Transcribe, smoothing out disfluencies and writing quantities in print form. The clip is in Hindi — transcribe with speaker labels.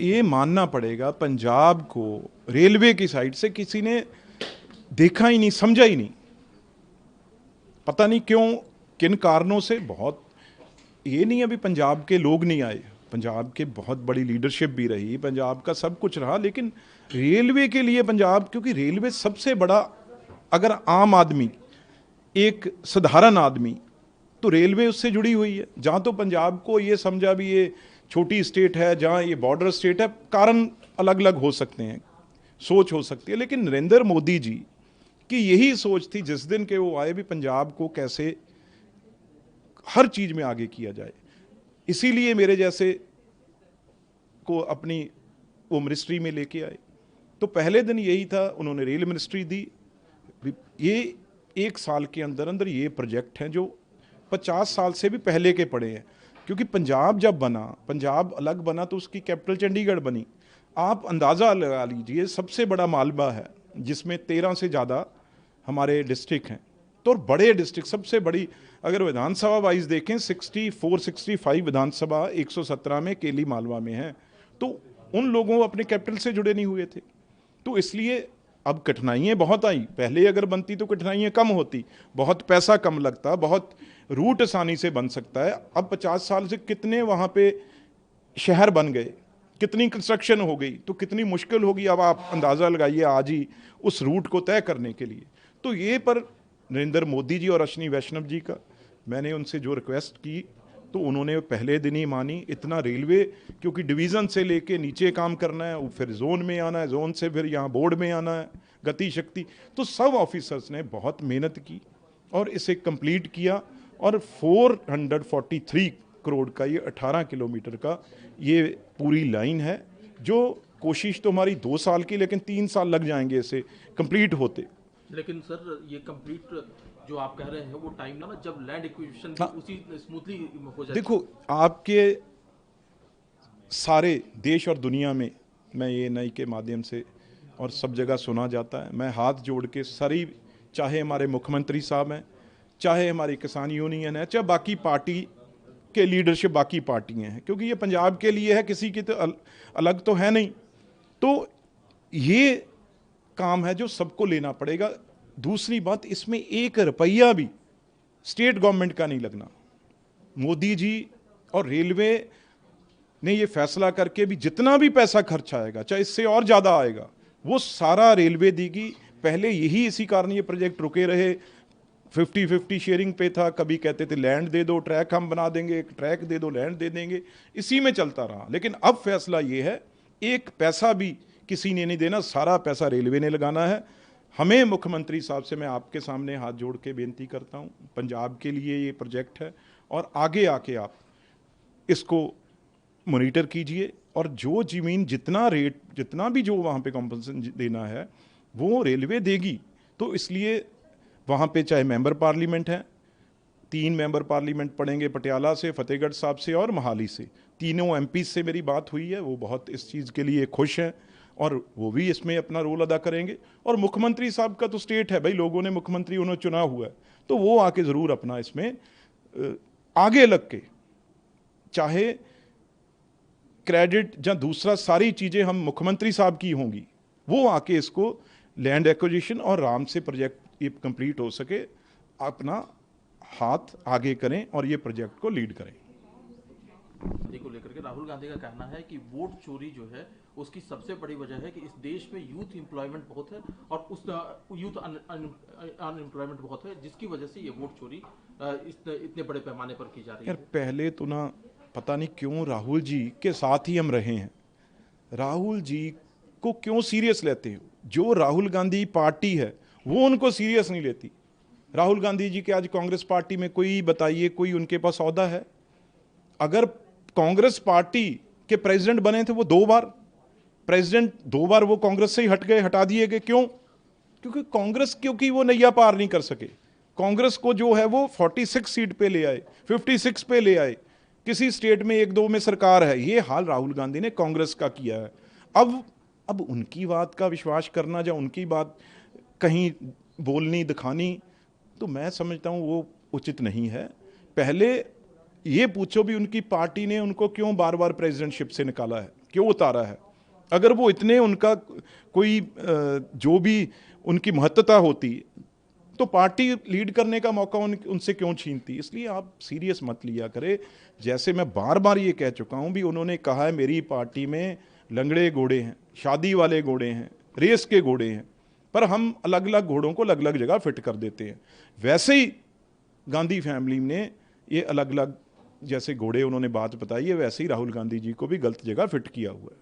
Speaker 1: ये मानना पड़ेगा पंजाब को रेलवे की साइड से किसी ने देखा ही नहीं, समझा ही नहीं। पता नहीं क्यों, किन कारणों से। बहुत ये नहीं अभी पंजाब के लोग नहीं आए, पंजाब के बहुत बड़ी लीडरशिप भी रही, पंजाब का सब कुछ रहा, लेकिन रेलवे के लिए पंजाब, क्योंकि रेलवे सबसे बड़ा, अगर आम आदमी, एक साधारण आदमी, तो रेलवे उससे जुड़ी हुई है। जहाँ तो पंजाब को ये समझा भी ये छोटी स्टेट है, जहाँ ये बॉर्डर स्टेट है, कारण अलग अलग हो सकते हैं, सोच हो सकती है, लेकिन नरेंद्र मोदी जी की यही सोच थी जिस दिन के वो आए भी, पंजाब को कैसे हर चीज़ में आगे किया जाए। इसीलिए मेरे जैसे को अपनी वो मिनिस्ट्री में लेके आए। तो पहले दिन यही था, उन्होंने रेल मिनिस्ट्री दी। ये 1 साल के अंदर अंदर ये प्रोजेक्ट हैं जो 50 साल से भी पहले के पड़े हैं, क्योंकि पंजाब जब बना, पंजाब अलग बना तो उसकी कैपिटल चंडीगढ़ बनी। आप अंदाज़ा लगा लीजिए, सबसे बड़ा मालवा है जिसमें 13 से ज़्यादा हमारे डिस्ट्रिक्ट हैं। तो बड़े डिस्ट्रिक्ट, सबसे बड़ी, अगर विधानसभा वाइज देखें 64-65 विधानसभा 117 में केली मालवा में है, तो उन लोगों अपने कैपिटल से जुड़े नहीं हुए थे। तो इसलिए अब कठिनाइयाँ बहुत आई। पहले अगर बनती तो कठिनाइयाँ कम होती, बहुत पैसा कम लगता, बहुत रूट आसानी से बन सकता है। अब 50 साल से कितने वहाँ पे शहर बन गए, कितनी कंस्ट्रक्शन हो गई, तो कितनी मुश्किल होगी। अब आप अंदाज़ा लगाइए आज ही उस रूट को तय करने के लिए। तो ये पर नरेंद्र मोदी जी और अश्विनी वैष्णव जी का, मैंने उनसे जो रिक्वेस्ट की तो उन्होंने पहले दिन ही मानी। इतना रेलवे, क्योंकि डिवीज़न से लेके नीचे काम करना है, फिर जोन में आना है, जोन से फिर यहाँ बोर्ड में आना है, गति शक्ति, तो सब ऑफिसर्स ने बहुत मेहनत की और इसे कंप्लीट किया। और 443 करोड़ का ये 18 किलोमीटर का ये पूरी लाइन है, जो कोशिश तो हमारी 2 साल की, लेकिन 3 साल लग जाएंगे इसे कंप्लीट होते।
Speaker 2: लेकिन सर ये कंप्लीट जो आप कह रहे हैं वो टाइम ना जब लैंड एक्विजिशन
Speaker 1: हाँ,
Speaker 2: उसी स्मूथली हो जाए।
Speaker 1: देखो आपके सारे देश और दुनिया में, मैं ये नई के माध्यम से और सब जगह सुना जाता है, मैं हाथ जोड़ के सारी, चाहे हमारे मुख्यमंत्री साहब हैं, चाहे हमारी किसान यूनियन है, चाहे बाकी पार्टी के लीडरशिप, बाकी पार्टियां हैं, क्योंकि ये पंजाब के लिए है, किसी की तो अलग तो है नहीं। तो ये काम है जो सबको लेना पड़ेगा। दूसरी बात, इसमें 1 रुपया भी स्टेट गवर्नमेंट का नहीं लगना। मोदी जी और रेलवे ने ये फैसला करके भी जितना भी पैसा खर्च आएगा, चाहे इससे और ज़्यादा आएगा, वो सारा रेलवे देगी। पहले यही इसी कारण ये प्रोजेक्ट रुके रहे, 50-50 शेयरिंग पे था। कभी कहते थे लैंड दे दो, ट्रैक हम बना देंगे, एक ट्रैक दे दो, लैंड दे देंगे, इसी में चलता रहा। लेकिन अब फैसला ये है, एक पैसा भी किसी ने नहीं देना, सारा पैसा रेलवे ने लगाना है। हमें मुख्यमंत्री साहब से मैं आपके सामने हाथ जोड़ के बेनती करता हूँ, पंजाब के लिए ये प्रोजेक्ट है और आगे आके आप इसको मॉनिटर कीजिए, और जो ज़मीन जितना रेट, जितना भी जो वहाँ पे कॉम्पनसेशन देना है वो रेलवे देगी। तो इसलिए वहाँ पे चाहे मेंबर पार्लियामेंट हैं, 3 मेंबर पार्लियामेंट पड़ेंगे, पटियाला से, फतेहगढ़ साहब से और मोहाली से, तीनों एमपी से मेरी बात हुई है, वो बहुत इस चीज़ के लिए खुश हैं और वो भी इसमें अपना रोल अदा करेंगे। और मुख्यमंत्री साहब का तो स्टेट है भाई, लोगों ने मुख्यमंत्री उन्होंने चुना हुआ है, तो वो आके ज़रूर अपना इसमें आगे लग के, चाहे क्रेडिट या दूसरा सारी चीज़ें हम मुख्यमंत्री साहब की होंगी, वो आके इसको लैंड एक्विजिशन और आराम से प्रोजेक्ट ये कंप्लीट हो सके, अपना हाथ आगे करें और ये प्रोजेक्ट को लीड करें।
Speaker 2: को लेकर के राहुल गांधी का कहना है कि वोट चोरी जो है उसकी सबसे बड़ी वजह है कि इस देश में यूथ एम्प्लॉयमेंट बहुत है और उस यूथ अनएम्प्लॉयमेंट बहुत है, जिसकी वजह से ये वोट चोरी इतने बड़े पैमाने पर की जा रही है।
Speaker 1: यार पहले तो ना पता नहीं क्यों राहुल जी के साथ ही हम रहे हैं, राहुल जी को क्यों सीरियस लेते हो? जो राहुल गांधी पार्टी है वो उनको सीरियस नहीं लेती। राहुल गांधी जी के आज कांग्रेस पार्टी में कोई बताइए, कोई उनके पास औहदा है? अगर कांग्रेस पार्टी के प्रेसिडेंट बने थे वो 2 बार प्रेसिडेंट, 2 बार वो कांग्रेस से ही हट गए, हटा दिए गए। क्यों? क्योंकि कांग्रेस, क्योंकि वो नैया पार नहीं कर सके। कांग्रेस को जो है वो 46 सीट पे ले आए, 56 पे ले आए, किसी स्टेट में 1-2 में सरकार है। ये हाल राहुल गांधी ने कांग्रेस का किया है। अब उनकी बात का विश्वास करना या उनकी बात कहीं बोलनी दिखानी, तो मैं समझता हूँ वो उचित नहीं है। पहले ये पूछो भी उनकी पार्टी ने उनको क्यों बार बार प्रेसिडेंटशिप से निकाला है, क्यों उतारा है? अगर वो इतने उनका कोई जो भी उनकी महत्ता होती तो पार्टी लीड करने का मौका उनसे क्यों छीनती? इसलिए आप सीरियस मत लिया करें। जैसे मैं बार बार ये कह चुका हूँ भी, उन्होंने कहा है मेरी पार्टी में लंगड़े घोड़े हैं, शादी वाले घोड़े हैं, रेस के घोड़े हैं, पर हम अलग अलग घोड़ों को अलग अलग जगह फिट कर देते हैं। वैसे ही गांधी फैमिली ने ये अलग अलग जैसे घोड़े उन्होंने बात बताई है, वैसे ही राहुल गांधी जी को भी गलत जगह फिट किया हुआ है।